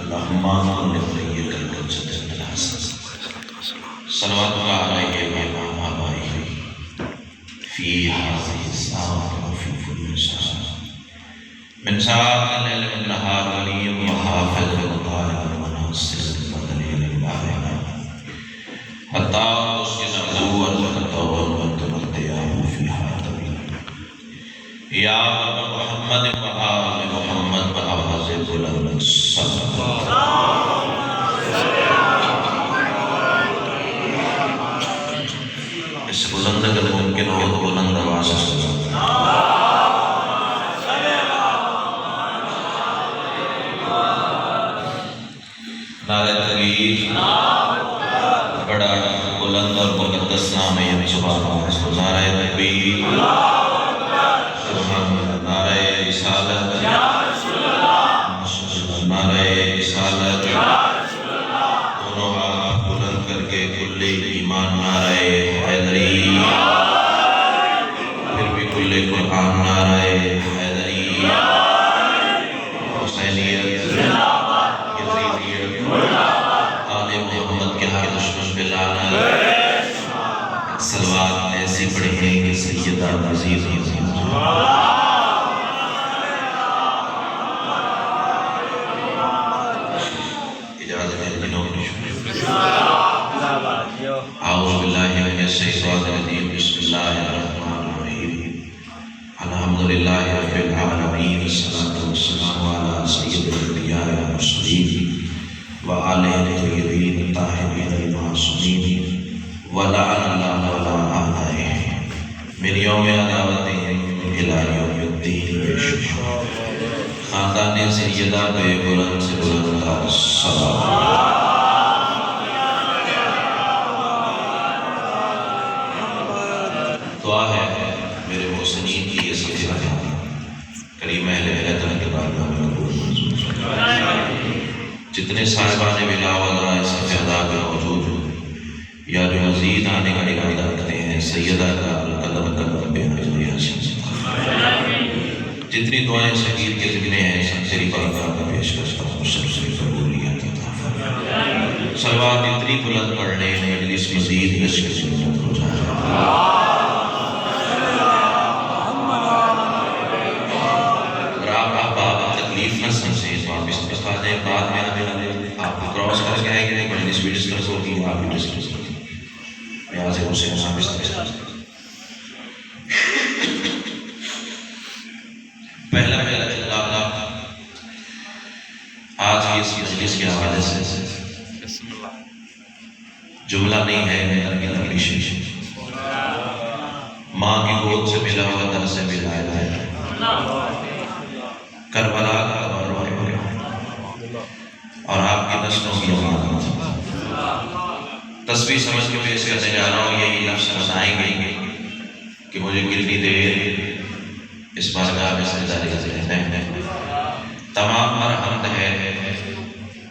اللهم كن لوليك الحجة الحسن صلواتك عليه وعلى آبائه في هذه الساعة وفي كل ساعة من ساعة الليل والنهار ولي وحافظ وقائد وناصر ودليل البارئ حتى تسكن أول وتطول وتمتعه فيها طويلا يا رب محمد وآل محمد وآواز بلند صلی اس سے بلند اگر ممکن ہو تو بلند آواز سے نعرہ تکبیر بڑا بلند اور مقدس نام ہے سبحان اللہ نعرہ تکبیر سبحان اللہ نعرہ رسالت نعرہ رسالت دونوں ہاتھ بلند کر کے کل ایمان نعرہ حیدری پھر بھی کل قرآن نعرہ حیدری حسینیت آل محمد کے ہر دشمن پہ لعنت صلوات ایسی پڑھیں کہ سیدہ عزیز اعوذ باللہ من الشیطان الرجیم بسم اللہ الرحمن الرحیم الحمدللہ رب العالمین الصلاۃ والسلام علی سید الانبیاء والمرسلین وآلہ الطیبین الطاہرین المعصومین ولعن اللہ ولا اعدائہ من یوم عداوت الی یوم الدین بے شمار خاندان سیدہ بے بلند سے بلند صلوات دعا ہے میرے محسنین کی یہ سلسلہ کریم اہل بیت کے بارگاہ میں قبول منظور جتنے صاحبان بلاول رائے صفحہ ادا میں موجود ہوں یا جو مزید آنے کا ارادہ رکھتے ہیں سیدہ کا قدم قدم بے حضری حسین جتنی دعائیں شہید کے ذکریں ہیں سب تیری بارگاہ میں پیش کرتا ہوں سب سے قبولیت عطا فرما صلوات اتنی بلند پڑھنے مجلس مزید عشق سنت ہو جائے بعد میں آپ کو کراس کر کے آئے گئے مجلس بھی ڈسکس ہوگی آپ بھی ڈسکس ہوگی میں آج اسے نام پہلا اللہ آج کی اس مجلس کے حوالے سے جملہ نہیں ہے ماں کی گود سے ملا ہوا در سے ملا ہے کربلا کا اور آپ کی نسلوں کی امانت تصویر سمجھ کے پیش کرنے جا رہا ہوں یہی لفظ بتائیں گے کہ مجھے کتنی دیر اس بارگاہ میں سجدہ کرتے ہیں تمام حمد ہے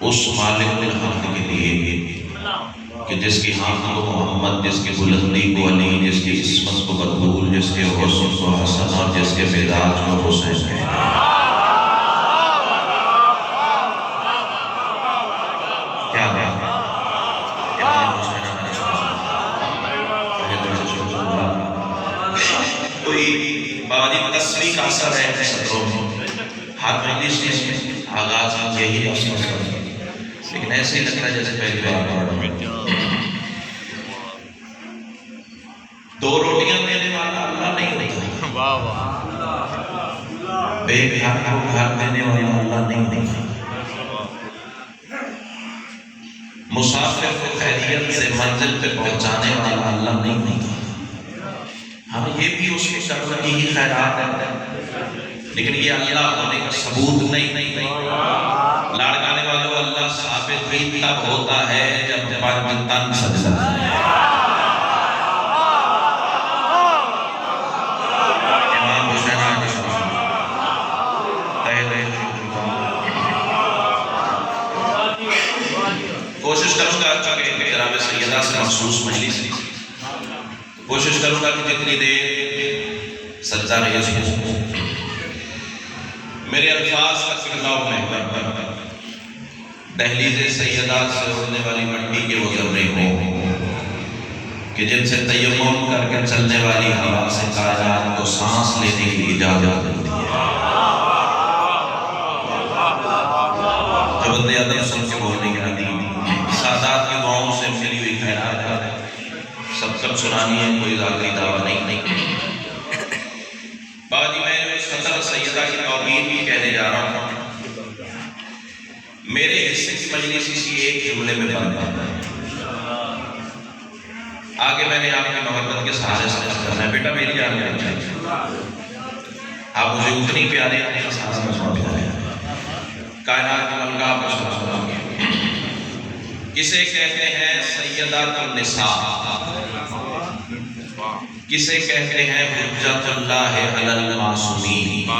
اس مالک الحمد کے لیے کہ جس کی حمد کو محمد جس کی بلندی کو علی جس کی عصمت کو مقبول جس کے حسن کو حسن اور جس کے مزاج کو حسین ہے تصویر کا اثر ہے صدروں میں ہر مجلس میں آغاز یہی لفظ کرتے لیکن ایسے ہی لگتا ہے جیسے پہلی بار پڑھ رہا دو روٹیاں دینے والا اللہ نہیں ہوتا بے گھر کو گھر دینے والا اللہ نہیں ہوتا مسافر کو خیریت سے منزل پہ پہنچانے والا اللہ نہیں ہوتا ہمیں یہ بھی اس کی شکل کی ہی خیرات ہے لیکن یہ اللہ ہونے کا ثبوت نہیں لاڑکانے والوں اللہ ثابت بھی تب ہوتا ہے جب جب تن سجدہ امام حسین علیہ السلام کوشش کروں گا کہ جناب سیدہ سے مخصوص مجلس کوشش کروں گا کہ جتنی دیر سجدہ رہی میرے الفاظ کا سنگاؤ میں دہلیز سیدات سے اڑنے والی مٹی کے وہ ذرے ہوں کہ جن سے تیمم کر کے چلنے والی ہوا سے کائنات کو سانس لینے کی اجازت ملتی ہے. جو بندے ادب سن کے بولنے کے عادی سادات کی دعاؤں سے ملی ہوئی خیرات سب سنانی ہے، کوئی ذاکری دعویٰ نہیں. باجی میں صدر سیدہ کی توبیر بھی کہنے جا رہا ہوں. میرے حصے کی مجلس اسی ایک جملے میں بند ہے. آگے میں نے آپ کی محبت کے سہارے سے کرنا ہے. بیٹا میری جان میں چاہیے آپ مجھے اتنی پیارے ہیں سارا مجمع پیارے ہیں. کائنات کی ملکہ آپ کو سنا کسے کہتے ہیں سیدات النساء، کسے کہتے ہیں حجت اللہ علی المعصومین.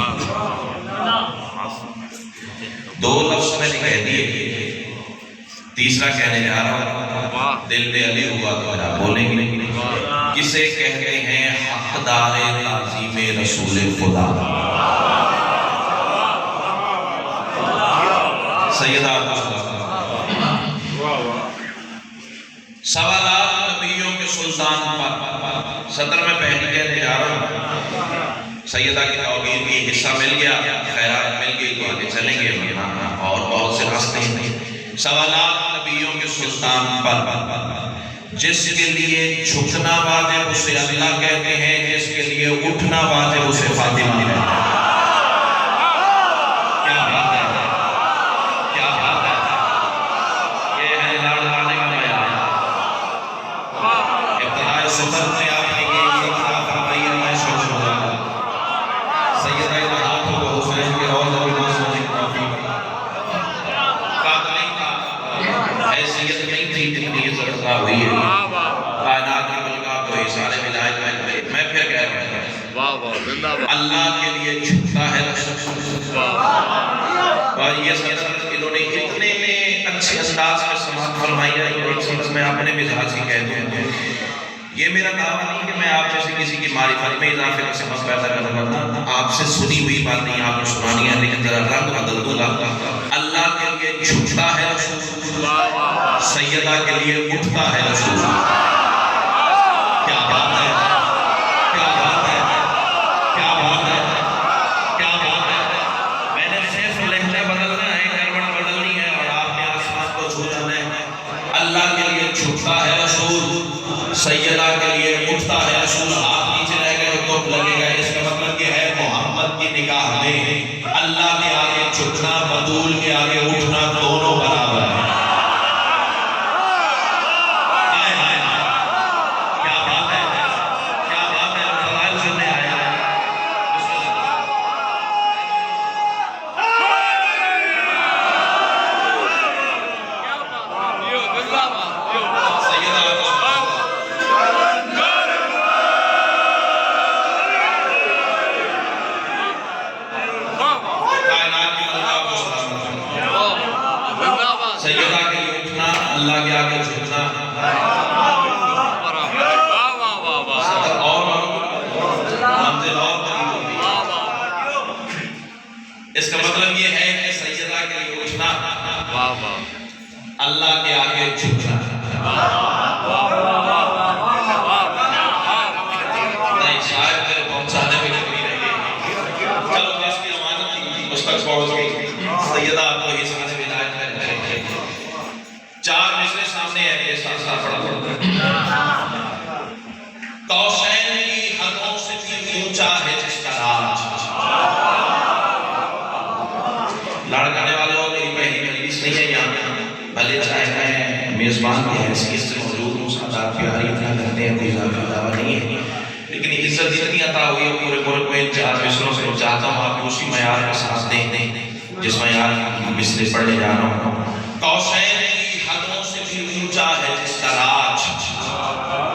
دو لفظ میں نے کہہ دیے، تیسرا کہنے جا رہا ہوں. دل میں علی ہوا تو آپ بولیں گے. کسے کہتے ہیں حقدار تعظیم رسول خدا. سیدہ سوالات نبیوں کے سلطان پر صدر میں پہلی کہنے جا رہا ہوں. سیدہ کی توبیر کی حصہ مل گیا، خیرات مل گئی تو آگے چلیں گے اور بہت سے راستے ہیں. سوالات نبیوں کے سلطان پر جس کے لیے جھکنا واجب اسے اللہ کہتے ہیں، جس کے لیے اٹھنا واجب اسے فاطمہ کہتے ہیں. کیا بات ہے، کیا بات ہے. یہ ہے لاڑ لانے کا بیان. ابتدائی سفر میں آپ نے یہ اقتدا فرمائی ہے، میں سوچ رہا ہوں سیدہ کے ہاتھوں کو حسین کے روضہ بھی نہ سونے کی توفیق قاتل کا حیثیت نہیں تھی جتنی یہ ضرورت ہوئی ہے. کائنات کی ملکہ کو اشارے ولایت میں پھر کہہ رہا ہوں اللہ کے لیے جھکتا ہے رسول. اور یہ سب انہوں نے اتنے اچھے انداز میں سماعت فرمائی ہے. ایک چیز میں آپ نے بھی ذاتی کہہ دوں، یہ میرا دعویٰ نہیں کہ میں آپ جیسے کسی کی معرفت میں اضافے کا سمجھ پیدا کرنا. آپ سے سنی ہوئی بات نہیں آپ کو سنانی ہے، لیکن ذرا رنگ بدل دوں گا. اللہ کے لیے جھکتا ہے رسول، سیدہ کے لیے اٹھتا ہے رسول. کیا بات ہے، کیا بات ہے، کیا بات ہے، کیا بات ہے. میں نے صرف لہجہ بدلنا ہے، کروٹ بدلنی ہے اور آپ نے آسمان کو چھو جانا ہے. اللہ کے لیے جھکتا ہے رسول، سیدہ کے لیے اٹھتا ہے رسول. ہاتھ نیچے رہ گئے تو لگے گا. اس کا مطلب یہ ہے محمد کی نگاہ میں اللہ کے آگے جھکنا، بدول کے آگے اٹھنا دونوں برابر ہیں. کیا بات ہے، کیا بات ہے. فضائل سننے آیا ہے. سیدہ کے لیے اٹھنا، اللہ کے آگے جھکنا. اور منزل اور اس کا مطلب یہ ہے کہ سیدہ کے لیے اٹھنا، اللہ کے آگے جھکنا. نہیں شاید تیرے پہنچانے میں کمی رہ گئی. چلو جس کی امانت تھی اس تک پہنچ گئی. سیدہ آپ کو اس میں ولایت میں چار مصرے سامنے ہے، یہ ساتھ ساتھ پڑھا پڑھا. قوسین کی حدوں سے بھی اونچا ہے جس کا راج. لڑکانے والوں میری پہلی مجلس نہیں ہے یہاں، بھلے چاہے میں میزبان کی حیثیت سے موجود ہوں. سادات پیاری اتنا کرتے ہیں، کوئی ذاتی دعویٰ نہیں ہے، لیکن عزت اتنی عطا ہوئی ہے پورے ملک میں. چار مصروں سے چاہتا ہوں آپ اسی معیار کا ساتھ دیں جس معیار کی مصرے پڑھنے جا رہا ہوں. قوسین کی حدوں سے بھی اونچا ہے جس کا راج.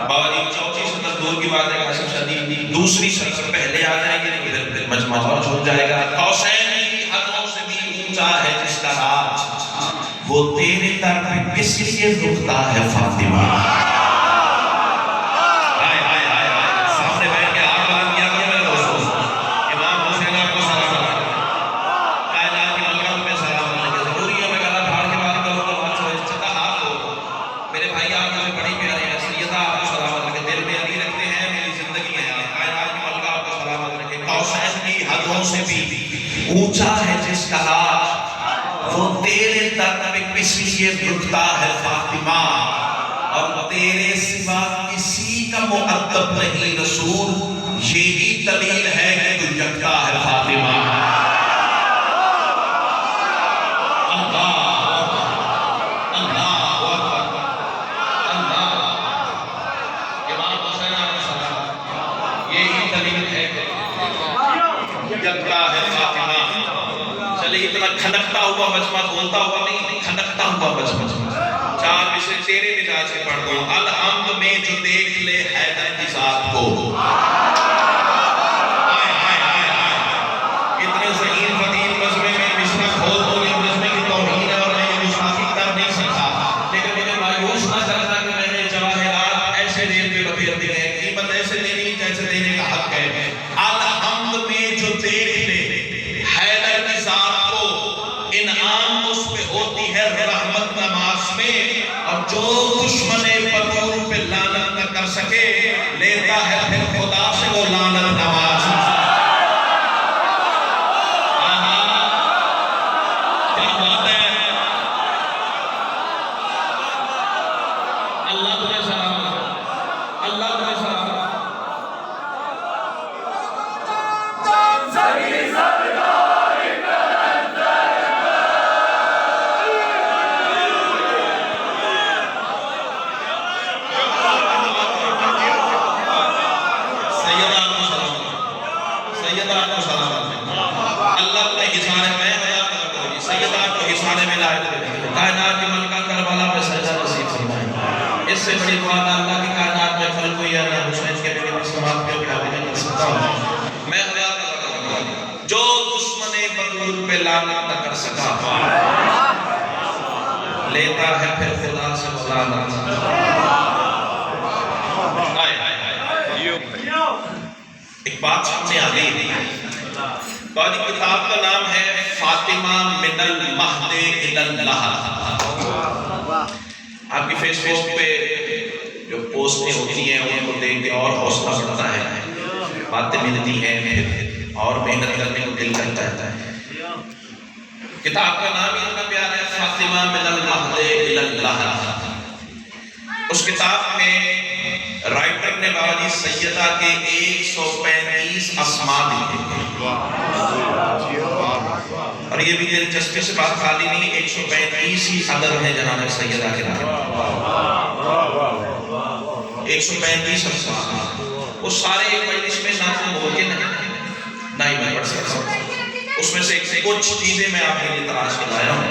بابا چوتھی سطر دور کی بات ہے، قاسم شدید دوسری سطر پہلے آ جائے گی، پھر مجمع اور چھوٹ جائے گا. قوسین کی حدوں سے بھی اونچا ہے جس کا راج، وہ تیرے در پہ کس لیے رکتا ہے فاطمہ. سامنے بیٹھ کے آگ بلند کیا گیا میرے دوستوں. امام حسین آپ کو سلام. کائنات کی ملکہ میں سلام. ضروری ہے میں گلا پھاڑ کے بات کروں. وہ تیرے در پہ کس لیے رکتا ہے فاطمہ، اور تیرے سوا کسی کا مؤدب نہیں رسول، یہی دلیل ہے کہ تو یکتا ہے فاطمہ۔ اتنا کھنکتا ہوا مجمع بولتا ہوا نہیں، کھنکتا ہوا مجمع۔ چار مصرے تیرے مزاج سے پڑھ دو۔ الحمد میں جو دیکھ لے حیدر کی ذات کو، اتنے ذہین فدین مجمع میں مصرع کھول دو گے، مجمع کی توہین ہے اور میں یہ گستاخی کر نہیں سکتا، لیکن مجھے مایوس نہ کرتا کہ میں نے جواہرات ایسے ریل پہ لپیٹ دیے ہیں، قیمت ایسے دینی جیسے دینے کا حق ہے۔ الحمد میں جو دیکھ لے حیدر کی ذات کو، انعام اس پہ ہوتی ہے رحمت نماز میں، اور جو دشمن بطول پہ لعنت نہ کر سکے لیتا ہے پھر خدا سے وہ لعنت نماز۔ کیا بات ہے، اللہ تمہیں سلامت، اللہ تمہیں سلامت۔ کائنات کی ملکہ کربلا میں سجدہ نصیب فرمائے۔ اس سے بڑی دعا اللہ کی کائنات میں فرق ہوئی ہے، میں حسین کے بغیر اس سماعت کے اوپر نہیں کر سکتا ہوں۔ میں خدا کا جو دشمن بطول پہ لعنت نہ کر سکا لیتا ہے پھر خدا سے لعنت۔ ایک بات سامنے آ گئی، بعد کتاب کا نام ہے فاطمہ من المہد الی اللحد۔ آپ کی فیس بک پہ جو پوسٹیں ہوتی ہیں ان کو دیکھ کے اور حوصلہ بڑھتا ہے، باتیں ملتی ہیں اور محنت کرنے کو دل کرتا ہے۔ کتاب کا نام ہی اتنا پیارا ہے، فاطمہ من المہد الی اللحد۔ اس کتاب میں رائٹر نے بابا جی سیدہ کے 135 اسماء لکھے، اور یہ بھی دلچسپی سے بات خالی نہیں، 135 ہی عدد ہے جناب سیدہ کے نام، 135 اسماء۔ وہ سارے ایک مجلس میں نہ تو ممکن ہے نہ ہی میں پڑھ سکتا ہوں، اس میں سے کچھ چیزیں میں آپ کے لیے تلاش کے لایا ہوں،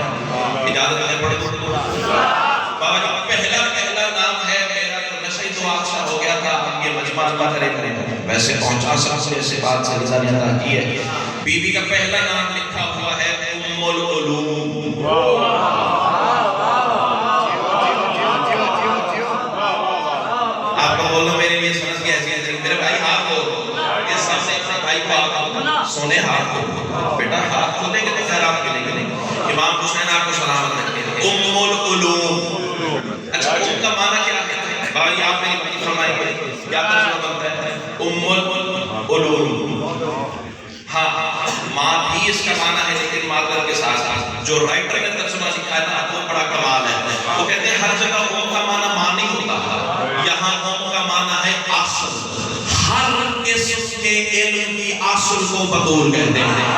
اجازت ہے پڑھ دوں۔ بابا جی پہلا نام ہے میرا، تو نشے تو آخشا ہو گیا تھا یہ مجمع اللہ کرے ویسے پہنچا سب سے بات سے رضا نے عطا کی ہے۔ بی بی کا پہلا نام لکھا ہوا ہے ام العلوم۔ آپ کو بولو میرے لیے سمجھ گیا ہے، میرے بھائی ہاتھ ہو، یہ سب سے اپنے بھائی کو سونے ہاتھ ہو، بیٹا ہاتھ کھولے گے تو خیر آپ کے لئے امام حسین آپ کو سلامت رکھے۔ ام العلوم، اچھا ام کا معنی کیا ہے بھائی، آپ میری بھائی فرمائیں گے کیا ترجمہ بنتا ہے ام العلوم؟ ہاں ماں بھی اس کا معنی ہے، لیکن مادر کے ساتھ جو رائٹر نے ترجمہ لکھا ہے نا وہ بڑا کمال ہے۔ وہ کہتے ہیں ہر جگہ ام کا معنی ماں نہیں ہوتا، یہاں ام کا معنی ہے اصل، ہر قسم کے علم کی اصل کو بطول کہتے ہیں۔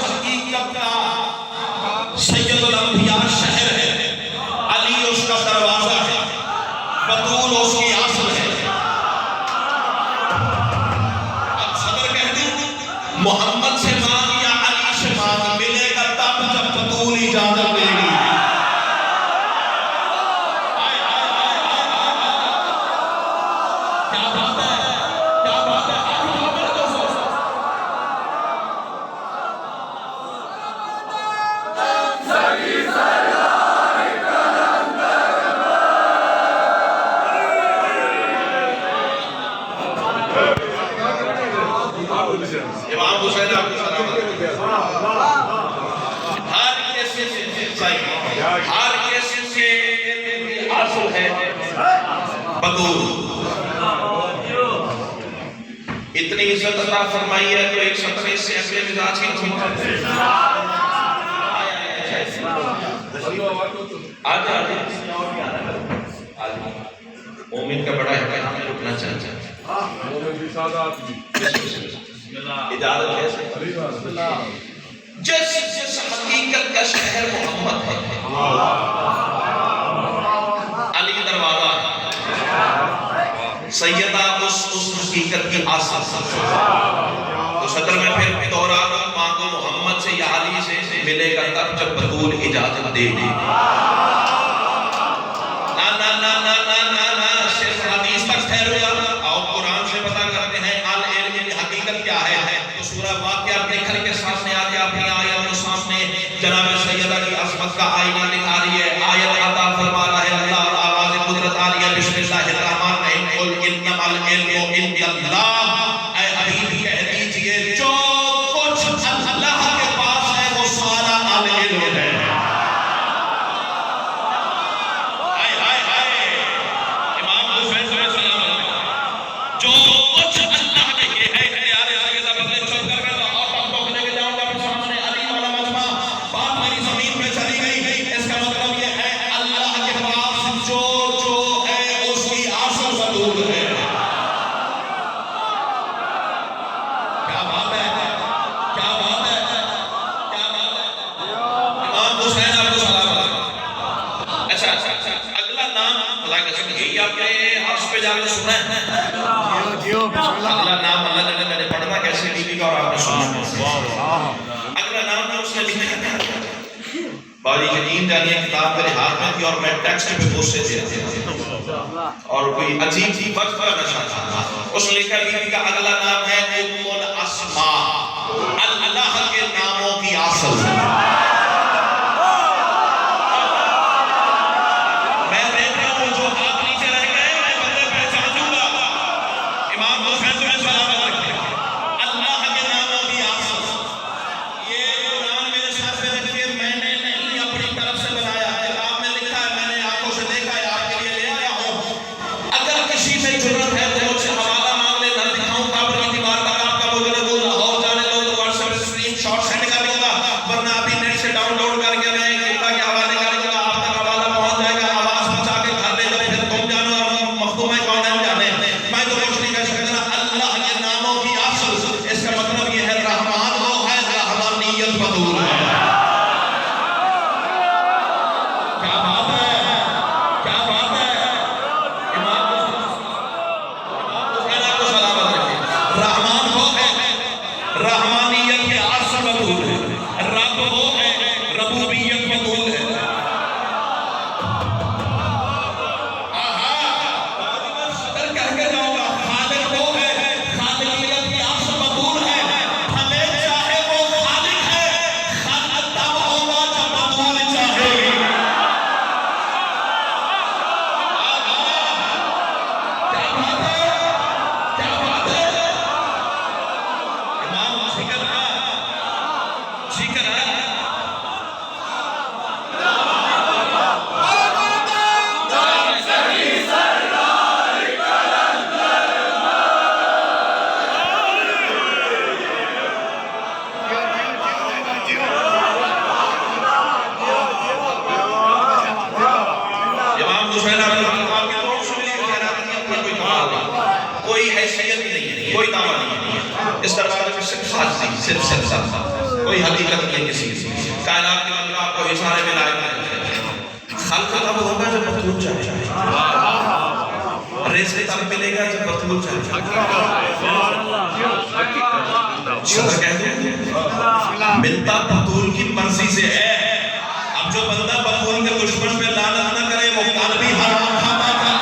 حقیقت کا امام حسین آپ کو سلام ہر کسی کے اصل ہے بدول. اتنی عزت عطا فرمائی ہے تو ایک سطرے سے اگلے مزاج کی آجا مومن کا بڑا احترام ہے رکنا چاہتا ہے. اجازت ہے جس حقیقت کا شہر محمد ہے علی دروازہ سیدہ اس حقیقت کی آسان تو صدر میں پھر دوران مانگو محمد سے یا علی سے ملے گا تب جب بطول اجازت دے دے. صرف حدیث تک ٹھہر گیا. آؤ قرآن سے پتہ کرتے ہیں العلم کی حقیقت کیا ہے. تو سورہ واقعہ دیکھنے کے سامنے آ گیا. اپنی آیت کے سامنے جناب سیدہ کی عظمت کا آئینہ دکھا رہی ہے. آیت عطا فرما رہا ہے اللہ اور آواز قدرت آ رہی ہے. بسم اللہ الرحمن الرحیم قل انما العلم عند اللہ. اے حبیب کہہ دیجئے جو کچھ اللہ کے پاس ہے وہ سارا العلم ہے. جو کچھ اللہ نے یہ ہے پیارے سیدہ بدلے چل کر میں اور تب کو لے کے جاؤں گا پھر سامنے علی والا مجمع. بات میری زمین پہ چلی گئی. اس کا مطلب یہ ہے اللہ کے پاس جو ہے اس کی اصل بدول ہے. کیا بات ہے, کیا بات ہے, کیا بات ہے. امام حسین آپ کو سلام علیکم. اچھا اگلا نام اللہ کا سن یہی آپ کے عرش پہ جا کے سنا ہے. اگلا نام اللہ نے میں نے پڑھنا کیسے بی بی کا اور آپ نے سنا. اگلا نام نے اس نے لکھا باری جدید جانیہ کتاب میرے ہاتھ میں تھی اور میں ٹیکسٹ پہ پوچھ سے دیا اور کوئی عجیب سی وقت کا نشہ تھا. اس نے لکھا بی بی کا اگلا نام ہے ام الاسماء. اللہ کے ناموں کی اصل. اس دربار میں صرف ساتھ نہیں، صرف ساتھ کوئی حقیقت نہیں کسی کائنات کے مطلب آپ کو اشارے میں لائے خلق تب ہوگا جب مطلوب چاہے، رزق تب ملے گا جب مطلوب چاہے. صدر کہتے ہیں ملتا بطول کی مرضی سے ہے. اب جو بندہ بطول کے دشمن پہ لعنت نہ کرے وہ کل بھی حرام کھاتا تھا.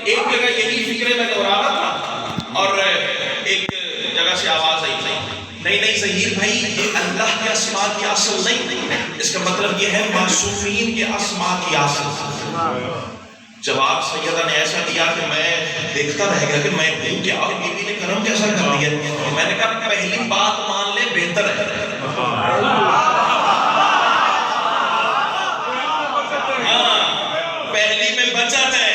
ایک جگہ یہی فکرے میں دورا رہا تھا اور ایک جگہ سے آواز آئی تھی نہیں ظہیر بھائی، یہ اللہ کے اسماء کی اصل نہیں، اس کا مطلب یہ ہے معصومین کے اسماء کی اصل۔ جواب سیدہ نے ایسا دیا کہ میں دیکھتا رہ گیا کہ میں ہوں کیا، اور بیوی نے کرم کیسا کر دیا۔ میں نے کہا پہلی بات مان لے، بہتر ہے۔ ہاں، پہلی میں بچت ہے،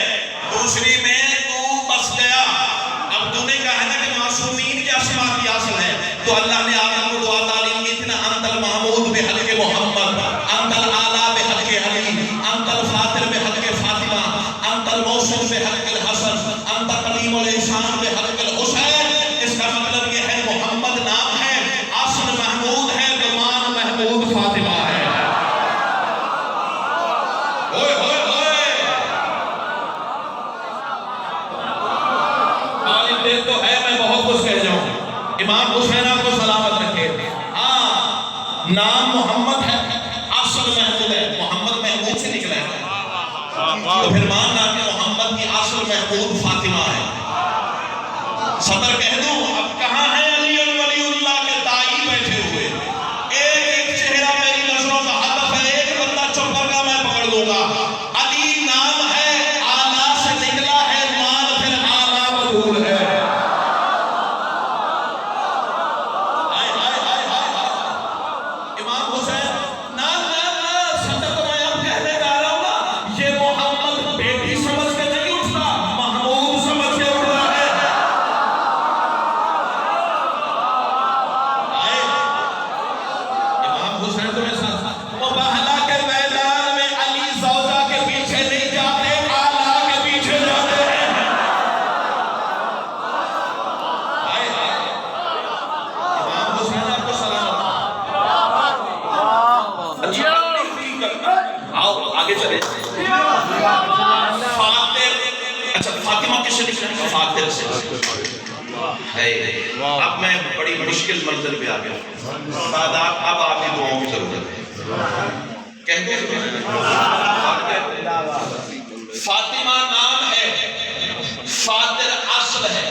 دوسری میں تو بس گیا۔ اب تو نے کہا نا کہ معصومین کے اسماء کی اصل ہے، تو اللہ نے آدم کو دعا تعلیم کی تھی نا، انت المحمود بحلق محمد، انت الاعلیٰ بحلق علی، انت الفاطر بحلق فاطمہ، انت الموصول بحلق الحسن، انت قدیم الاحسان بحلق الحسین۔ اس کا مطلب یہ ہے محمد نام ہے، اصل محمود ہے، زمان محمود فاطمہ ہے۔ ہوئے ہوئے ہوئے، عالم دل تو ہے، میں بہت کچھ کہہ جاؤں۔ امام حسین آپ کو سلامت رکھے۔ ہاں، نام محمد ہے، اصل محمود ہے، محمد محمود سے نکلا ہے، تو پھر ماننا کہ محمد کی اصل محمود فاطمہ ہے۔ صدر کہہ دوں، اب کہاں ہے علی ولی اللہ کے دائی بیٹھے ہوئے؟ ایک ایک چہرہ میری نظروں کا ہدف ہے، ایک بندہ چپ کر گا میں پکڑ لوں گا۔ علی نام ہے، آلہ سے نکلا ہے، مان پھر آلہ مدھول ہے۔ امام حسین نا صدر کو میں اب کہنے جا رہا ہوں نا، یہ محمد بیٹی سمجھ کے نہیں اٹھتا، محمود سمجھ کے اٹھ رہا ہے۔ امام حسین تمہیں ساتھ مباہلہ کے میدان میں علی زوجہ کے پیچھے نہیں جاتے، آلہ کے پیچھے جاتے ہیں۔ امام حسین آپ کو سلام۔ آؤ آگے چلے۔ فاطر، اچھا فاطمہ کس سے لکھنا ہے؟ فاطر سے۔ اب میں بڑی مشکل منزل پہ آ گیا، اب آپ کی دعاؤں کی ضرورت ہے۔ کہتے ہیں فاطمہ نام ہے، فاطر اصل ہے۔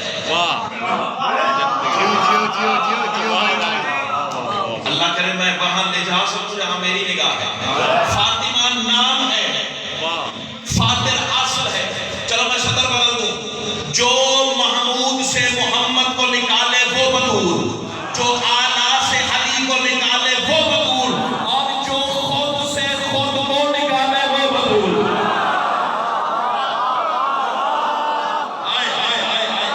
اللہ کرے میں وہاں لے جا سکوں جہاں میری نگاہ ہے۔ فاطمہ نام ہے، فاطر اصل ہے۔ چلو میں صدر بدل دوں، جو محمود سے محمد کو نکالے وہ بطول، جو آلہ سے علی کو نکالے وہ بطول، اور جو خود سے خود کو نکالے وہ بطول۔ آئے آئے آئے آئے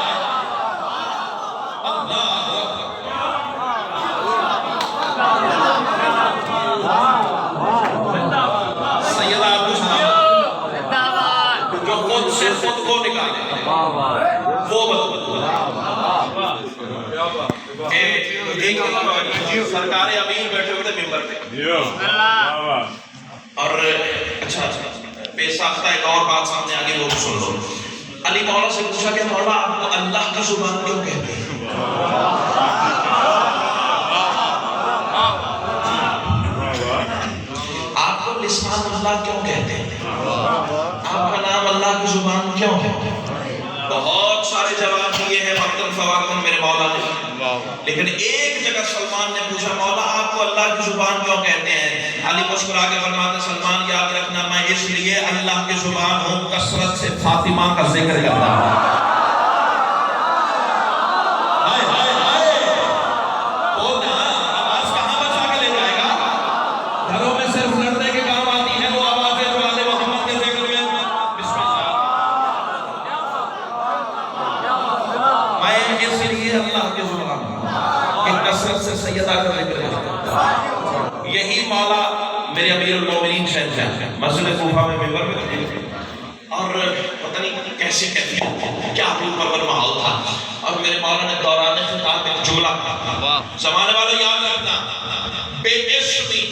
اللہ سیدہ آپ کو سلام، جو خود سے خود کو نکالے وہ بطول۔ ایک سرکار امیر بیٹھے ہوئے تھے ممبر پہ، اور اچھا بے ساختہ ایک اور بات سامنے آگے وہ سن لو۔ علی مولا سے پوچھا کہ مولا آپ کو اللہ کی زبان کیوں کہتے ہیں؟ آپ کو لسان اللہ کیوں کہتے ہیں؟ آپ کا نام اللہ کی زبان کیوں ہے؟ بہت سارے جواب دیے ہیں وقتاً فوقتاً میرے مولا نے، لیکن ایک جگہ سلمان نے پوچھا مولا آپ کو اللہ کی زبان کیوں کہتے ہیں؟ علی مسکرا کے فرماتے سلمان یاد رکھنا میں اس لیے اللہ کی زبان ہوں، کثرت سے فاطمہ کا ذکر کرتا ہوں۔ یہی مولا میرے امیر المومنین شہنشاہ مسجد کوفہ میں ممبر پہ تھے، اور پتہ نہیں کیسے کیا پرور ماحول تھا، اور میرے مولا نے دوران خطاب میں جملہ کہا، زمانے والوں یاد رکھنا، بے اسمی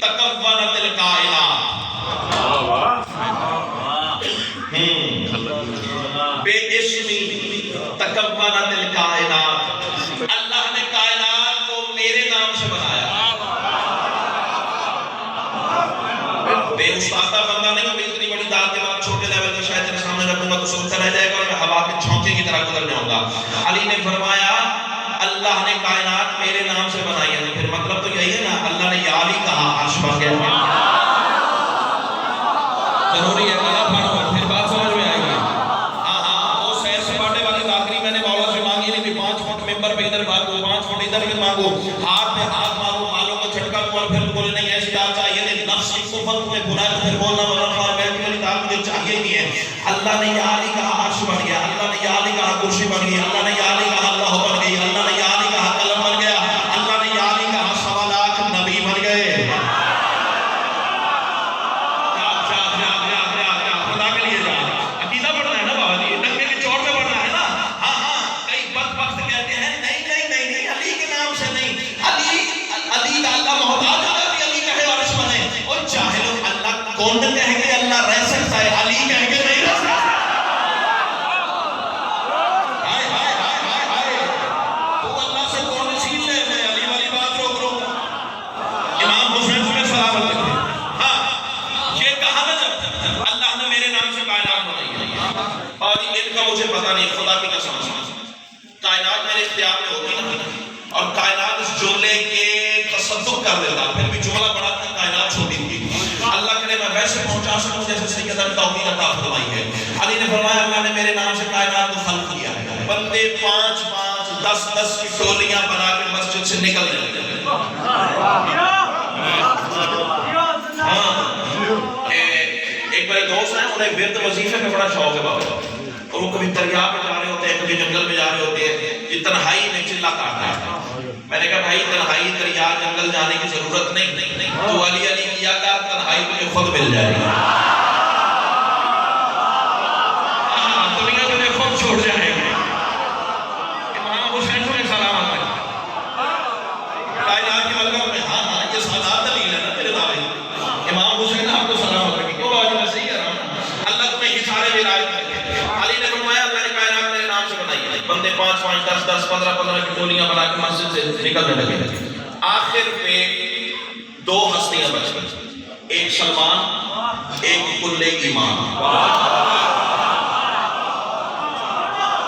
تکونت الکائنات، بے اسمی تکونت الکائنات، اللہ نے کائنات کو میرے نام سے بنایا۔ بے استادہ بندہ نہیں ہوں، اتنی بڑی داد کے بعد چھوٹے لیول کی شاید تیرے سامنے رکھوں گا تو سنتا رہ جائے گا اور میں ہوا کے جھونکے کی طرح گزر جاؤں گا۔ علی نے فرمایا اللہ نے کائنات میرے نام سے بنائی ہے، پھر مطلب تو یہی ہے نا، اللہ نے یا علی کہا، عرش بن گیا۔ ضروری ہے اللہ پڑھو، پھر بات سمجھ میں آئے گی۔ ہاں وہ سیر سپاٹے والی آخری میں نے مولا سے مانگی نہیں کہ 5 فٹ ممبر پہ ادھر مانگو، 5 فٹ ادھر بھی مانگو، ہاتھ پہ ہاتھ مارو، بالوں کو جھٹکا دو، اور پھر بولے نہیں ایسی بات چاہیے نہیں، نفس کی صفت تمہیں بنائے تو پھر بولنا ورنہ بیٹھی والی بات مجھے چاہیے نہیں ہے۔ اللہ نے یا علی کہا، عرش بن گیا، اللہ نے یا علی کہا، کرسی بن گئی، اللہ نے یا علی کہا، اللہ بن گئی، اللہ نے یا علی کہا، قلم بن گیا، اللہ نے یا علی کہا، 1.25 لاکھ نبی بن گئے۔ خدا کے لیے جا عقیدہ پڑھنا ہے نا بابا جی، ڈنگے کی چوٹ پہ پڑھنا ہے نا۔ ہاں کئی بدبخت کہتے ہیں نہیں علی کے نام سے نہیں، علی کا اللہ محتاج ہوگا کہ علی کہے عرش بنے، اور جاہل اللہ کون کہے کہ اللہ رہ سکتا ہے، علی کہے کہ نہیں رہ سکتا۔ تو اللہ سے کون چھین لے، میں علی والی بات روک امام حسین سے سلام علیکم۔ ہاں یہ کہا نا جب اللہ نے میرے نام سے کائنات بنائی ہے، اور ان کا مجھے پتہ نہیں، خدا کی قسم کائنات میرے اختیار میں ہوتی نہیں، اور کائنات اس جملے کے تصدق کر دیتا، پھر بھی جملہ بڑا تھا، کائنات چھوٹی تھی۔ اللہ کرے میں ویسے پہنچا سکوں جیسے سیدنا نے توحید عطا فرمائی ہے۔ علی نے فرمایا اللہ نے میرے نام سے کائنات کو خلق کیا ہے، بندے 5 5 10 10 کی ٹولیاں بنا کے مسجد سے نکل رہے ہیں۔ ایک میرے دوست ہیں، انہیں ورد وظیفے میں بڑا شوق ہے بابا، اور وہ کبھی دریا پہ جا رہے ہوتے ہیں، کبھی جنگل میں جا رہے ہوتے ہیں، یہ تنہائی میں چلا کاٹتا ہے۔ میں نے کہا بھائی تنہائی دریا جنگل جانے کی ضرورت نہیں، تو علی علی کیا کر تنہائی تجھے خود مل جائے گی، دنیا تجھے خود چھوڑ جائے گی۔ امام حسین سے سلام علیکم۔ کائنات کی ملکہ میں ہاں یہ سادات دلیل ہے نا میرے دعوے، امام حسین آپ کو سلام علیکم، کیوں بابا جی میں صحیح کہہ رہا ہوں، اللہ تمہیں حصار ولایت میں۔ علی نے فرمایا اللہ نے کائنات میرے نام سے بنائی ہے، بندے 5 5 10 10 15 15 کی ٹولیاں بنا کے مسجد سے نکلنے لگے۔ آخر میں 2 ہستیاں بچ گئی، ایک سلمان، ایک کل ایمان۔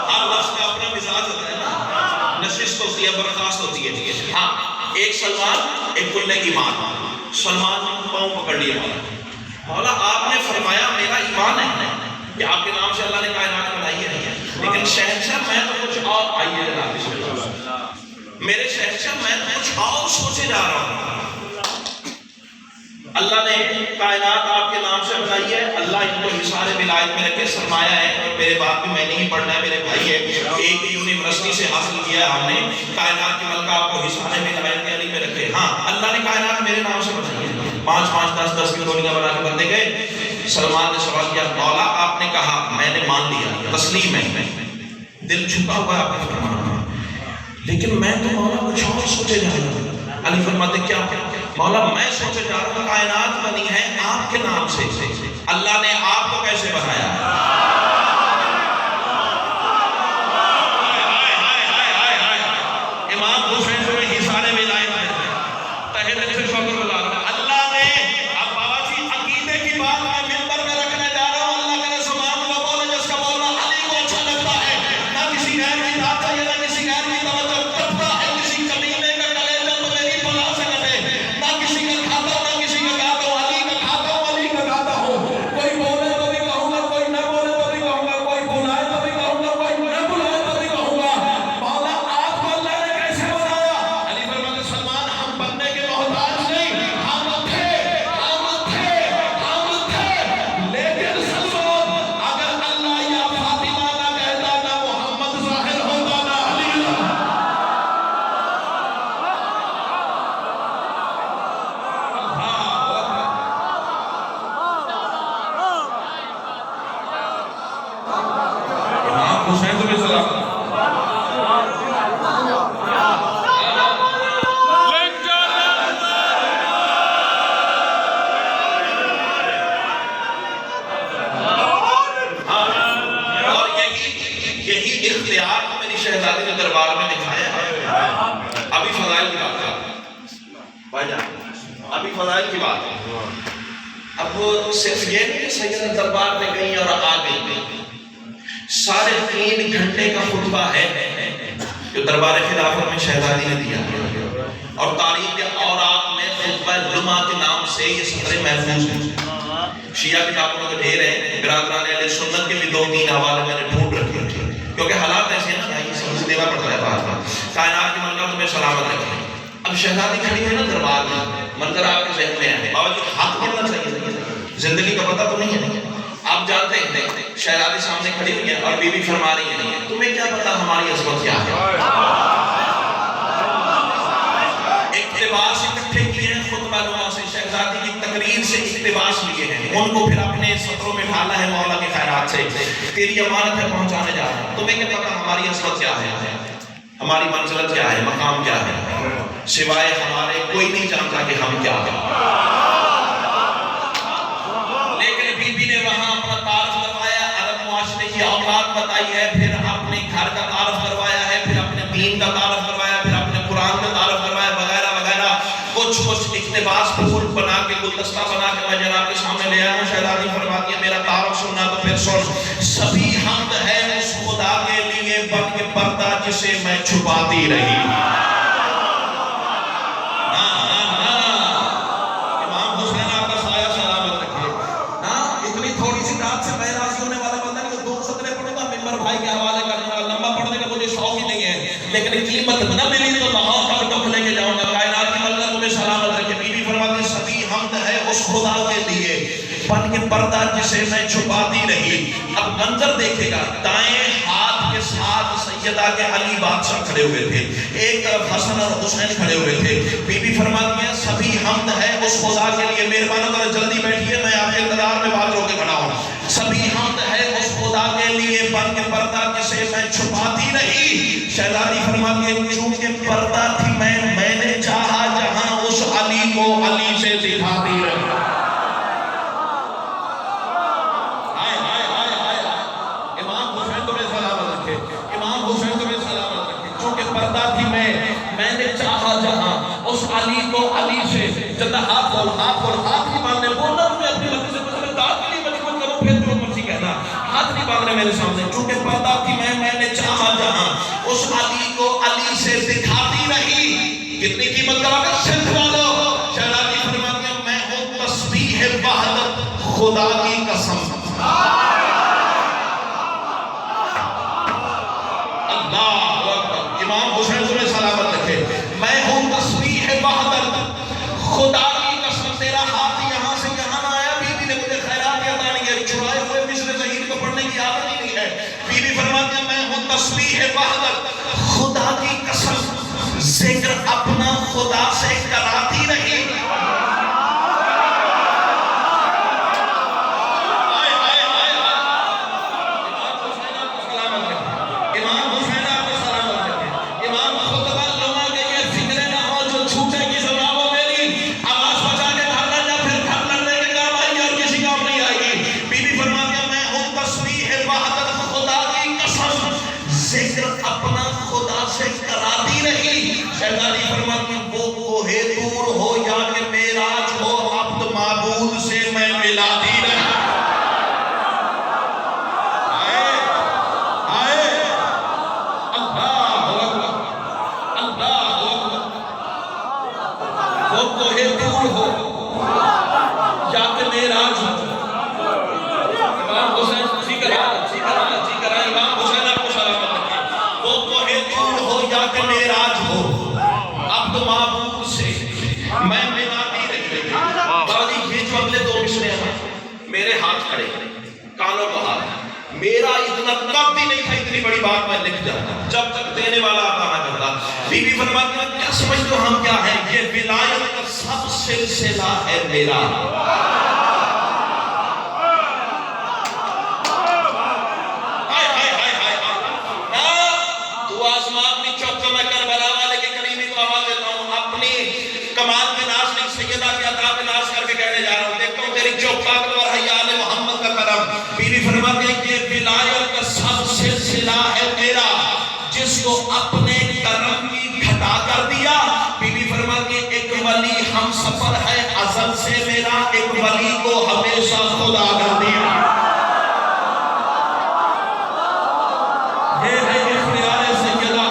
ہر لفظ کا اپنا مزاج ہوتا ہے نا، نشست ہوتی ہے، برخاست ہوتی ہے۔ ہاں ایک سلمان، ایک کل ایمان۔ سلمان پاؤں پکڑ لیا، مولا آپ نے فرمایا میرا ایمان ہے کہ آپ کے نام سے اللہ نے کائنات بنائی ہے، لیکن شہنشاہ میں تو کچھ اور، آئیے میرے شہنشاہ میں تو کچھ اور سوچے جا رہا ہوں۔ اللہ نے کائنات آپ کے نام سے بنائی ہے، اللہ ان کو حصار ولایت میں رکھے، سرمایہ ہے، اور میرے باپ بھی میں نہیں پڑھنا ہے، میرے بھائی ہے، ایک یونیورسٹی سے حاصل کیا ہے ہم نے، کائنات کی ملکہ آپ کو حصار ولایت کے علی میں رکھے۔ ہاں اللہ نے کائنات میرے نام سے بنائی ہے، 5 5 10 10 کی ٹولیاں بنا کے بندے گئے۔ سلمان نے سوال کیا، مولا آپ نے کہا، میں نے مان لیا، تسلیم ہے، دل جھکا ہوا ہے آپ کا فرمانا، لیکن میں تو مولا کچھ اور سوچے جا رہا ہوں۔ علی فرماتے کیا مولا میں سوچے جا رہا ہوں، کائنات بنی ہے آپ کے نام سے، اللہ نے آپ کو کیسے بنایا؟ امام حسین سے حصار ولایت میں تہے دل سے شکر گزار ہوں، اللہ نے، اب بابا جی عقیدے کی بات میں ممبر میں رکھنے جا رہا ہوں، اللہ کے سمان کو بولے جس کا بولنا علی کو اچھا لگتا ہے، نہ کسی غیر کی بات ہے، نہ کسی غیر کی توجہ کرتا ہے، کسی کمینے کا کلیجہ تو میری بلا سے کٹے، نہ کسی کا کھاتا ہوں، نہ کسی کا کھاتا ہوں، علی کا کھاتا ہوں، علی کا کھاتا ہوں، کوئی بولے تو بھی کہوں گا، کوئی نہ بولے تو بھی کہوں گا، کوئی بلائے تو بھی کہوں گا، کوئی نہ بلائے تو بھی کہوں گا، مولا آپ کو اللہ نے کیسے بنایا؟ علی فرماتے سلمان ہم بننے کے محتاج نہیں، ہم تھے، لیکن سلمان اگر اللہ یا فاطمہ نہ کہتا، نہ محمد ظاہر ہوتا، نہ علی امام حسین سے بھی سلام۔ اور یہی اختیار میری شہزادی نے دربار میں دکھایا ہے۔ ابھی فضائل کی بات ہے بھائی جان، ابھی فضائل کی بات ہے۔ اب صرف یہ نہیں کہ سیدہ دربار میں گئی اور آ گئی، 3.5 گھنٹے کا خطبہ ہے، جو دربار خلافت میں شہزادی نے دیا اور تاریخ کے اوراق میں خطبہ لمعہ کے نام سے یہ سطریں محفوظ ہیں۔ شیعہ کتابوں کے ڈھیر ہیں، برادران اہل سنت کے بھی 2-3 حوالے میں نے ڈھونڈ رکھے تھے، کیونکہ حالات ایسے ہیں نا، یہ سمجھ دینا پڑتا ہے بات کا۔ کائنات کی ملکہ تمہیں سلامت رکھے۔ اب شہزادی کھڑی ہے نا دربار میں، منظر آپ کے ذہن میں ہے، بابا جی ہاتھ بڑھنا چاہیے، زندگی کا پتہ تو نہیں ہے۔ آپ جانتے ہیں شہزادی سامنے کھڑی ہوئی ہے اور بی بی فرما رہی ہے، تمہیں کیا پتا ہماری عظمت کیا ہے؟ اقتباس اکٹھے کیے ہیں خطبہ نما سے، شہزادی کی تقریر سے اقتباس لیے ہیں، ان کو پھر اپنے سطروں میں ڈھالا ہے مولا کی خیرات سے۔ تیری امانت ہے پہنچانے جا رہے ہیں، تمہیں کیا پتا ہماری عظمت کیا ہے، ہماری منزلت کیا ہے، مقام کیا ہے، سوائے ہمارے کوئی نہیں جانتا کہ ہم کیا ہیں۔ لیکن بی بی نے وہاں اپنا تعارف کروایا، عرب معاشرے کی اوقات بتائی ہے، پھر اپنے گھر کا تعارف کروایا ہے، پھر اپنے دین کا تعارف کروایا، پھر اپنے قرآن کا تعارف کروایا وغیرہ وغیرہ۔ کچھ اقتباس پھول بنا کے گلدستہ بنا کے میں جناب کے سامنے لے آیا ہوں۔ شہزادی فرماتی ہے میرا تعارف سننا تو پھر سن۔ سبھی حمد ہے اس خدا کے لیے بن کے پردہ جسے میں چھپاتی رہی۔ امام حسین آپ کا سایہ سلامت رکھے۔ اتنی تھوڑی سی رات سے میں راضی ہونے والا بندہ نہیں، 2 سطریں پڑھوں گا ممبر بھائی کے حوالے کرنے والا، لمبا پڑھنے کا مجھے شوق ہی نہیں ہے، لیکن قیمت نہ ملی تو لاہور کا ٹوک لے کے جاؤں گا۔ کائنات کی ملکہ تمہیں سلامت رکھے۔ بی بی فرماتی سبھی حمد ہے اس خدا کے لیے بن کے پردہ جسے میں چھپاتی رہی۔ اب منظر دیکھے گا، دائیں ہاتھ کے ساتھ سیدہ کے علی بادشاہ کھڑے ہوئے تھے، ایک طرف حسن اور حسین کھڑے ہوئے تھے۔ بی بی فرماتی ہیں سبھی حمد ہے اس خدا کے لیے، مہربانی ذرا جلدی بیٹھیے، میں آپ کے انتظار میں بات رو کے کھڑا ہوں۔ سبھی حمد ہے اس خدا کے لیے بن کے پردہ جسے میں چھپاتی رہی۔ شہزادی فرماتی ہیں چونکہ پردہ تھی میں نے چاہا جہاں اس علی کو علی سے دکھاتی رہی۔ امام حسین تمہیں سلامت رکھے، امام حسین تمہیں سلامت رکھے۔ چونکہ پردہ تھی میں نے چاہا جہاں اس علی کو علی سے، جب ہاتھ بول ہاتھ نہیں باندھنے بولنا، تمہیں اپنی مرضی سے پسند داد کے لیے مجبور کرو، پھر جو مرضی کہنا، ہاتھ نہیں باندھنے میرے سامنے۔ چونکہ پردہ تھی میں نے چاہا جہاں اس علی کو علی سے دکھاتی رہی۔ کتنی قیمت کرا کر سنت والو۔ شہزادی فرماتی ہیں میں ہوں تسبیح وحدت خدا کی قسم۔ اللہ اکبر۔ امام حسین تمہیں سلامت رکھے۔ میں ہوں تسبیح وحدت خدا کی قسم، تیرا ہاتھ یہاں سے یہاں نہ آیا۔ بی بی نے مجھے خیرات عطا نہیں ہے، چھڑائے ہوئے مصر ظہیر کو پڑھنے کی عادت ہی نہیں ہے۔ بی بی فرماتی ہیں میں ہوں تسبیح وحدت خدا کی قسم، ذکر اپنا خدا سے کراتی رہی۔ شہزادی فرماتی وہ کوہ طور ہو یا کہ معراج ہو، عبد معبود سے میں ملاتی رہی۔ آئے اللہ اکبر، اللہ اکبر۔ وہ کوہ طور ہو یا کہ معراج ہو۔ امام حسین جی کرا امام حسین آپ کو سلامت رکھے۔ وہ کوہ طور ہو یا کہ معراج ہو، عبد معبود سے میں ملاتی رہی۔ بابا جی یہ جو اگلے 2 مصرے ہیں میرے ہاتھ کھڑے کانوں کو ہاتھ، میرا اتنا کب بھی نہیں تھا اتنی بڑی بات میں لکھ جاتا جب تک دینے والا عطا نہ کرتا۔ بی بی فرماتی ہیں کیا سمجھتے ہو ہم کیا ہیں؟ یہ ولایت کا سب سلسلہ ہے میرا۔ تو آسمان میں چوک میں کربلا والے کے کریمی کو آواز دیتا ہوں، اپنی کمال میں ناز نہیں سیدہ کی عطا میں ناز کر کے کہنے جا رہا ہوں، دیکھتا ہوں تیری چوک طاقت اور حیال محمد کا کرم۔ بی بی فرماتی ہیں کہ ولایت کا سب سلسلہ ہے میرا، جس کو اپنے کرم کی گھٹا کر دیا۔ بی بی فرماتی ہیں ایک ولی ہم سفر ہے ازل سے میرا، ایک ولی کو ہمیشہ خدا کر دیا۔ یہ ہے اختیار سیدہ،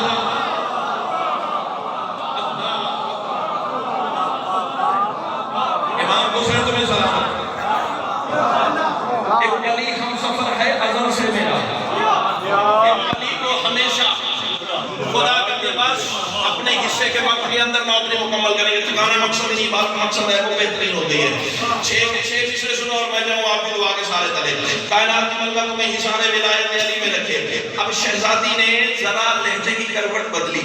کے وقت کے اندر نوکری مکمل کریں گے. ٹھکانا مقصد نہیں، بات مقصد ہے وہ بہترین ہوتی ہے. 6 مصرے سنو اور میں جاؤں آپ کی دعا کے سارے تلے. کائنات کی ملکہ کو میں حصان ولایت علی میں رکھے. اب شہزادی نے ذرا لہجے کی کروٹ بدلی.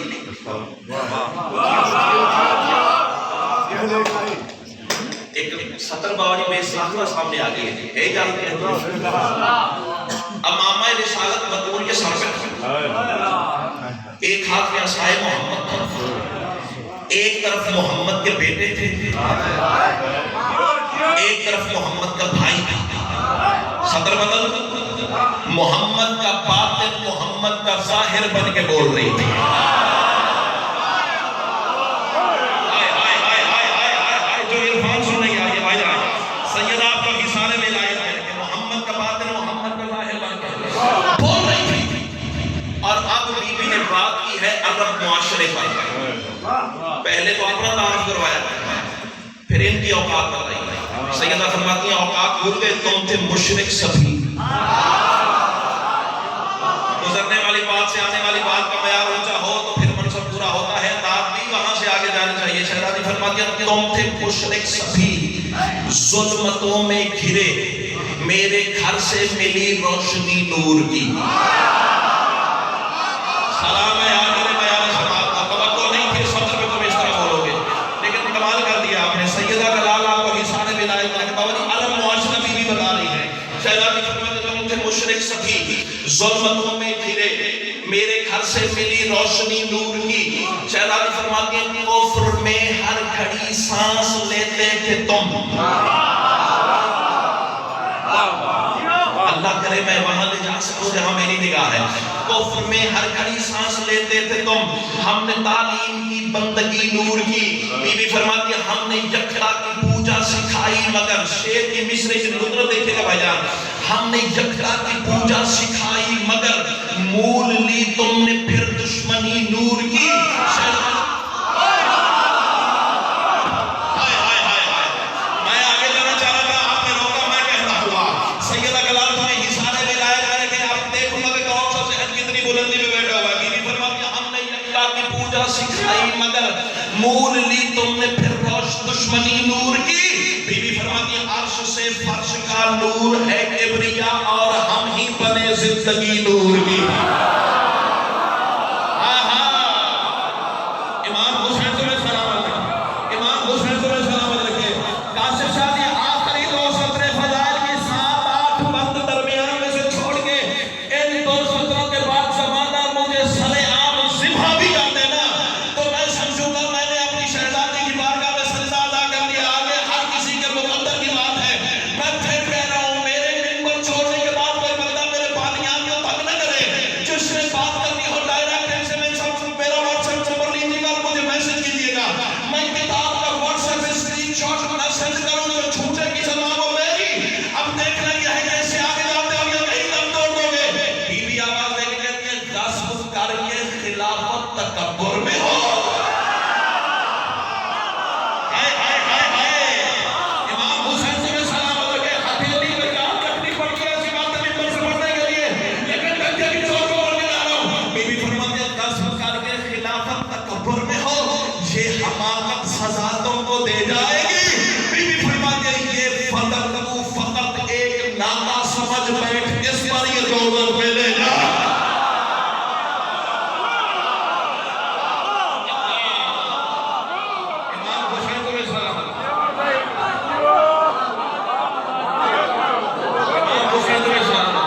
ایک سطر باوری میں ساتھا سامنے آ گئی ہے جانتے ہیں. اب ماما رسالت بطول کے سر پہ ایک ہاتھ میں عصائے محمد تھا، ایک طرف محمد کے بیٹے تھے، ایک طرف محمد کا بھائی تھا. سطر بدل، محمد کا باطن محمد کا ظاہر بن کے بول رہی تھی. پہلے تو اپنا تعارف کروایا، پھر ان کی اوقات بتائی. سیدہ فرماتی ہیں اوقات بھول گئے، تم تھے مشرک سفی. گزرنے والی بات سے آنے والی بات کا معیار اونچا ہو تو پھر منصب پورا ہوتا ہے، داد بھی وہاں سے آگے جانی چاہیے. شہزادی فرماتی ہیں تم تھے مشرک سفی، ظلمتوں میں گھرے، میرے گھر سے ملی روشنی نور کی. سلام ہے آج میرے بیان سماعت کا توقع نہیں تھی صدر پہ تم اس طرح بولو گے، لیکن کمال کر دیا آپ نے. سیدہ کا لال آپ کو حصان ولایت میں رکھتا ہوا علم معاشرہ بھی بتا رہی ہے. شہزادی فرماتے تم تھے مشرک سفی، ظلمتوں میں گھرے، میرے گھر سے ملی روشنی نور کی. شہزادی فرماتی ہیں کفر میں ہر گھڑی سانس لیتے تھے تم. اللہ کرے میں وہاں لے جا سکوں جہاں میری نگاہ ہے. کفر میں ہر گھڑی سانس لیتے تھے تم، ہم نے تعلیم کی بندگی نور کی. بی بی فرماتی ہے ہم نے یکتا کی پوجا سکھائی مگر، شیر کی مصرے کی ندرت دیکھے گا بھائی جان، ہم نے یکتا کی پوجا سکھائی مگر، مول لی تم نے پھر دشمنی نور کی. مول لی تم نے پھر روش دشمنی نور کی. بی بی فرماتی ہے عرش سے فرش کا نور ہے کبریا اور ہم ہی بنے زندگی نور کی. امام حسین تمہیں سلامت رکھے، امام حسین تمہیں سلامت رکھے. قاسم شاہ دی آخری دو سطر فضائل کی 7-8 بند درمیان میں سے چھوڑ کے ان دو سطروں کے بعد زمانہ مجھے سلے عام ذبح بھی جاتے نا تو میں سمجھوں گا میں نے اپنی شہزادی کی بارگاہ میں سجدہ ادا کر لیا. آگے ہر کسی کے مقدر کی بات ہے. میں پھر کہہ رہا ہوں میرے منبر چھوڑنے کے بعد کوئی بندہ میرے بالیاں تک نہ کرے. جس نے بات کرنی ہو ڈائریکٹ ان سے میں سب میرا واٹس ایپ نمبر لیجیے گا، مجھے میسج کیجیے گا. میں کتاب کا واٹس ایپ پہ اسکرین شاٹ نہ سینڈ کروں جو چھوٹے کی زبان ہو میری. اب دیکھنا یہ ہے کیسے آگے جاتے ہو یا کہیں دم توڑ دو گے. بی بی آواز دے کے کہتی ہے غصب کر کے خلافت تکبر میں ہو. امام حسین سے سلامت رکھے. ہتھیلی میں جان رکھنی پڑتی ہے ایسی بات میں پر سے پڑھنے کے لیے، لیکن میں کبھی چور کو بولنے جا رہا ہوں. بی بی فرماتے ہیں غصب کر کے خلافت تکبر میں ہو، یہ حماقت سزا تم کو دے جائے گی. بی بی فرماتے ہیں یہ فقط تو فقط ایک ناما سمجھ بیٹھ اس پر یہ دولت پہ لے جا. امام حسین کو سلامت، امام حسین کو سلامت.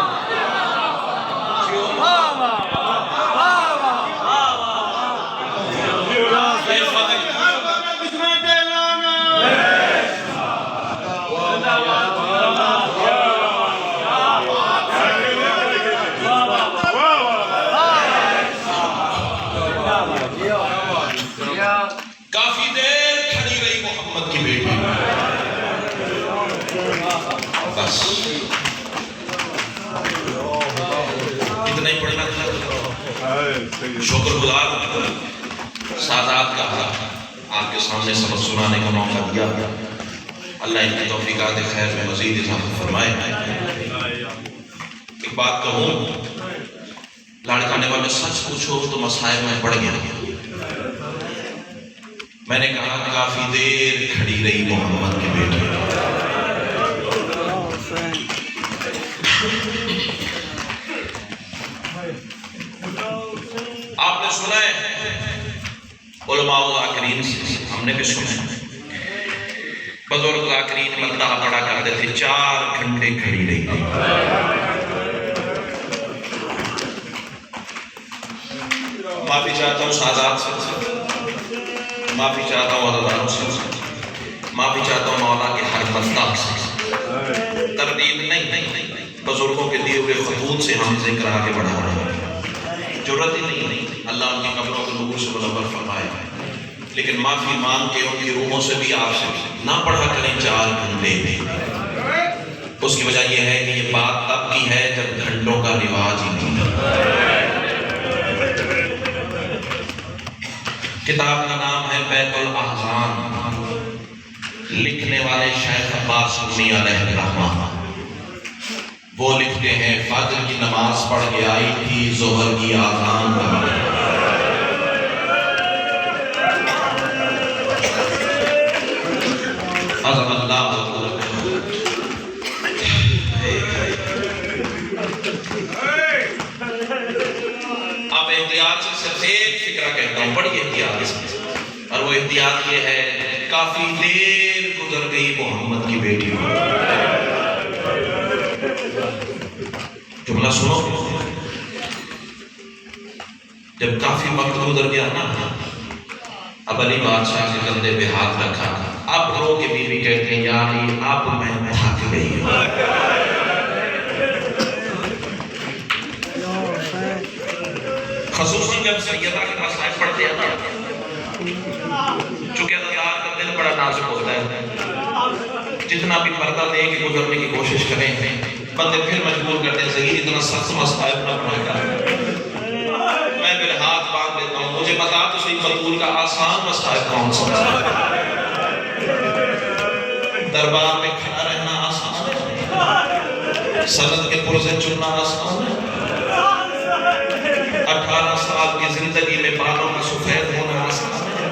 کافی دیر کھڑی رہی محمد کی بیٹی. بس اتنا ہی پڑھنا تھا. شکر گزار سادات کا آپ کے سامنے سبق سنانے کا موقع دیا. اللہ ان کی توفیقات خیر میں مزید اضافہ فرمائے. ایک بات کہوں، لاڑکانے والے سچ پوچھو تو مصائب میں پڑ گیا. میں نے کہا کافی دیر کھڑی رہی محمد کی بیٹی. آپ نے سنا ہے علماء ذاکرین سے، ہم نے بھی سنا ہے بزرگ ذاکرین مداح پڑھا کرتے تھے 4 گھنٹے کھڑی رہی. معافی چاہتا ہوں سادات سے، معافی چاہتا ہوں عزیزان سے، معافی چاہتا ہوں مولا کے ہر بندہ سے. تردید نہیں، بزرگوں کے دیے ہوئے خطوط سے ہم ذکر آگے بڑھا رہے ہیں. ضرورت ہی نہیں، اللہ ان کی قبروں کو نور سے منور فرمائے. لیکن معافی مانگ کے ان کی روحوں سے بھی آپ سے نہ پڑھا کریں 4 گھنٹے میں. اس کی وجہ یہ ہے کہ یہ بات تب کی ہے جب گھنٹوں کا رواج ہی نہیں تھا. کتاب کا نام ہے بیت الاحزان، لکھنے والے شیخ عباس بنی علیہ الرحمہ. وہ لکھتے ہیں فجر کی نماز پڑھ کے آئی تھی، ظہر کی آذان عظم اللہ. اب احتیاط سے صرف ایک فکرہ کہتا ہوں، بڑی احتیاط سے، اور وہ احتیاط یہ ہے کافی دیر گزر گئی محمد کی بیٹی کو. جملہ سنو، جب کافی وقت گزر گیا نا، اب علی بادشاہ کے کندھے پہ ہاتھ رکھا. اب رو کے بیوی کہتے ہیں یا علی اب میں تھک گئی ہوں. خصوصاً جب سیدہ کے مسائل پڑھتے ہیں نا، چونکہ اللہ کا دل بڑا نازک ہوتا ہے، جتنا بھی پردہ دے کے گزرنے کی کوشش کریں بندے پھر مجبور کرتے ہیں صحیح اتنا سخت مسائل نہ پڑھا کر. میں پھر ہاتھ باندھ دیتا ہوں، مجھے بتا تو صحیح بطول کا آسان مسائل کون سا ہے؟ دربار میں کھڑا رہنا آسان ہے؟ سند کے پرزے چننا آسان ہے؟ 18 سال کی زندگی میں بالوں کا سفید ہونا آسان ہے؟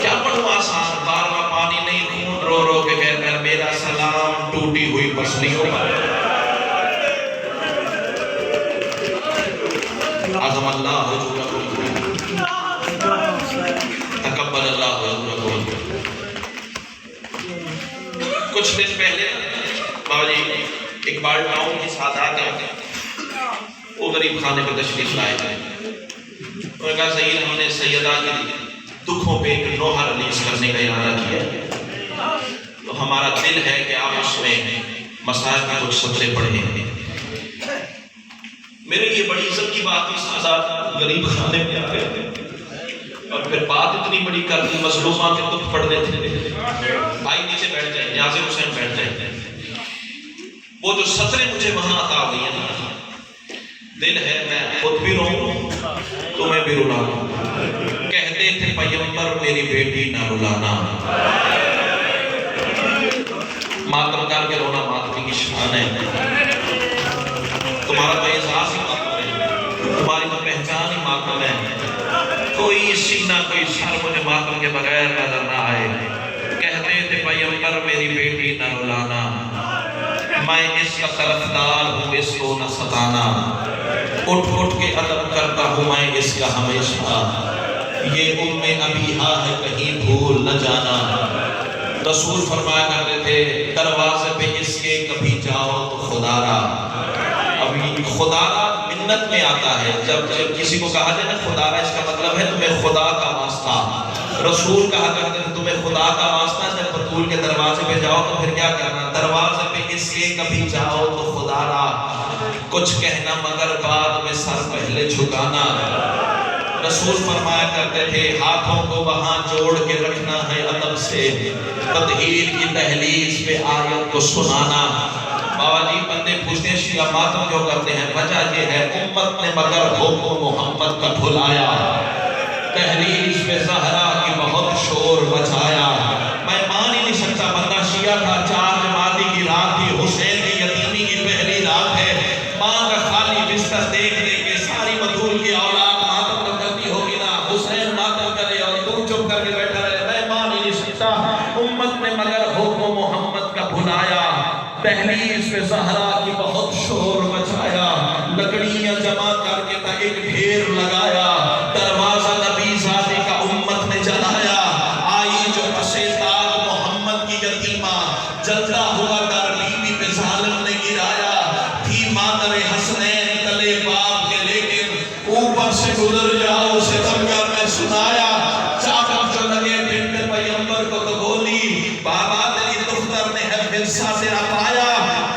کیا پڑھوں آسان؟ بارواں پانی نہیں، خون رو رو کے کہتا ہے میرا سلام ٹوٹی ہوئی پسلیوں پر. عظم اللہ حضورکم، تقبل اللہ حضورکم. کچھ دن پہلے بابا جی اقبال ٹاؤن کی سادات ہیں، وہ غریب خانے پہ تشریف لائے تھے. انہوں نے کہا سید ہم نے سیدہ کی دکھوں پہ ایک نوحہ ریلیز کرنے کا ارادہ کیا، تو ہمارا دل ہے کہ آپ اس میں مسائل کا کچھ سطرے پڑھیں. میرے لیے بڑی عزت کی بات تھی، سادات غریب خانے پہ آ گئے اور پھر بات اتنی بڑی کر دی، مظلومہ کے دکھ پڑھنے تھے. بھائی نیچے بیٹھ جائیں، نیازر حسین بیٹھ جائیں. وہ جو سطریں مجھے وہاں عطا ہوئی ہیں، دل ہے میں خود بھی رہوں تمہیں بھی رلاؤں. کہتے تھے پیغمبر میری بیٹی نہ رلانا. ماتم کر کے رونا ماتمی کی شان ہے. تمہارا تو احساس ہی ماتم ہے، تمہاری تو پہچان ہی ماتم ہے. کوئی سینہ کوئی سر مجھے ماتم کے بغیر نظر نہ آئے. کہتے تھے پیغمبر میری بیٹی نہ رلانا. میں اس کا طرفدار ہوں، اس کو نہ ستانا. اٹھ اٹھ کے ادب کرتا ہوں میں اس کا ہمیشہ. یہ ابیہا ہے کہیں بھول نہ جانا. رسول فرمایا کرتے تھے دروازے پہ اس کے کبھی جاؤ تو خدا را. ابھی خدا را منت میں آتا ہے، جب کسی کو کہا جائے نا خدا را، اس کا مطلب ہے تمہیں خدا کا واسطہ. رسول کہا کرتے ہیں تمہیں خدا کا واسطہ. جب بطول کے دروازے پہ جاؤ تو پھر کیا کرنا؟ دروازے پہ اس کے کبھی جاؤ تو خدا را. کچھ کہنا مگر بعد میں سر پہلے جھکانا. رسول فرمایا کرتے تھے ہاتھوں کو وہاں جوڑ کے رکھنا ہے ادب سے. تطہیر کی دہلیز پہ آیت کو سنانا. بابا جی بندے پوچھتے ہیں شیعہ ماتم کیوں کرتے ہیں؟ وجہ یہ ہے امت نے مگر حکم محمد کا بھلایا. تحریر پہ زہرا کی بہت شور مچایا. میں مان ہی نہیں سکتا بندہ شیعہ تھا، 4 جماعتی کی رات تھی، حسین کی یتیمی کی پہلی رات ہے. ماں کا خالی بستر دیکھ دے کے ساری بطول کی اولاد ماتم کرتی ہوگی نا. حسین ماتم کرے ایک ڈھیر لگایا، دروازہ نبی زادے کا امت نے جلایا، آئی جو پسے تاج محمد کی یتیمہ، جلتا ہوا در بی بی پہ ظالم نے گرایا، تھی مادر حسنین تلے باپ کے لیکن اوپر سے گزر جاؤ ستم کر میں سنایا، چاپک جو لگے بنت پیغمبر کو تو بولی، بابا تیری دختر نے ہے فلسہ تیرا پایا،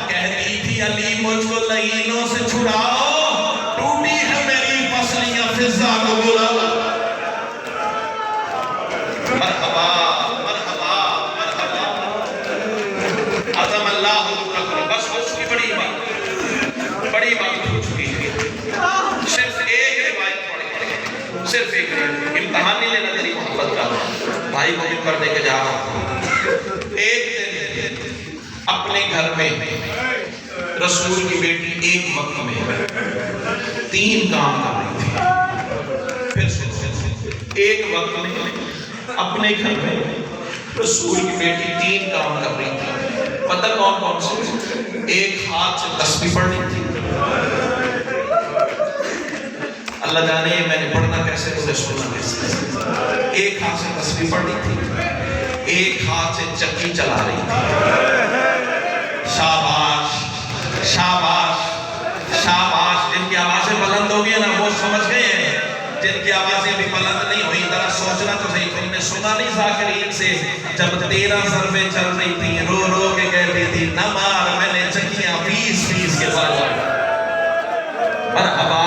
کہتی تھی علی مجھ کو لعینوں سے چھڑاؤ، ٹوٹی ہے میری پسلیاں فضا کو بلاؤ۔ مرحبا مرحبا مرحبا عظم اللہ اکبر۔ بس ہو چکی بڑی بات ہو چکی ہے، صرف ایک روایت پڑھی، صرف ایک روایت، امتحان نہیں لینا تیری محبت کا، بھائی کو بھی کر دے کے جا رہا ہوں۔ ایک دن اپنے گھر میں رسول کی بیٹی ایک وقت میں 3 کام کر رہی تھی۔ پھر ایک وقت میں اپنے گھر میں رسول کی بیٹی 3 کام کر رہی تھی، پتہ کون سے؟ ایک ہاتھ سے تسبیح پڑھ رہی تھی، اللہ جانے میں نے پڑھنا کیسے مجھے سننا کیسے، ایک ہاتھ سے تسبیح پڑھ رہی تھی، ایک ہاتھ سے چکی چلا رہی تھی۔ شاباش شاباش شاباش، جن کی آوازیں بلند ہو گئی نا وہ سمجھ گئے ہیں، جن کی آوازیں بھی بلند نہیں ہوئی ذرا سوچنا تو صحیح، تم نے سنا نہیں ذاکرین سے جب 13 ضربیں چل رہی تھی رو رو کے کہتی تھی نہ مار، میں نے چکیاں 20 کے بعد۔ مرحبا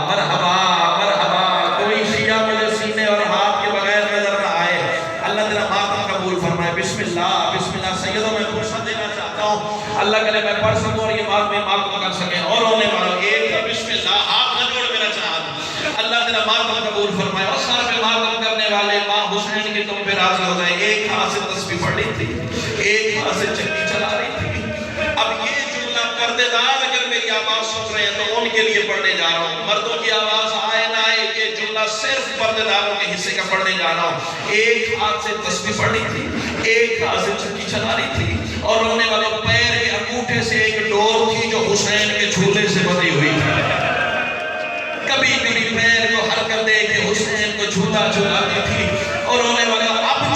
مرحبا مرحبا، کوئی شیعہ مجھے سینے اور ہاتھ کے بغیر نظر نہ آئے، اللہ تیرا ماتم قبول فرمائے۔ بسم اللہ بسم اللہ، سیدوں میں فرصت دینا چاہتا ہوں، اللہ کرے میں پڑھ سکوں اور یہ بات میں ماتم کر سکیں، اور ہونے والا ایک بسم اللہ، ہاتھ نہ جوڑ میرا چاہتا، اللہ تیرا ماتم قبول فرمائے۔ اور سر پہ ماتم کرنے والے ماں حسین کی تم پہ راضی ہو جائے، ایک ہاتھ سے تسبیح پڑھ رہی تھی، ایک ہاتھ سے چکی چلا رہی تھی۔ اب یہ جملہ پردے دار اگر میری آواز سن رہے ہیں تو ان کے لیے پڑھنے جا رہا ہوں، مردوں کی آواز آئے نہ آئے، یہ جملہ صرف پردے داروں کے حصے کا پڑھنے جا رہا ہوں۔ ایک ہاتھ سے تسبیح پڑھ رہی تھی، ایک ہاتھ سے چکی چلا رہی تھی، اور رونے والے پیر کے انگوٹھے سے ایک ڈور تھی جو حسین کے جھولے سے بندھی ہوئی تھی، کبھی کبھی پیر کو حرکت دے کے حسین کو جھولا جھولاتی تھی، اور رونے والے اب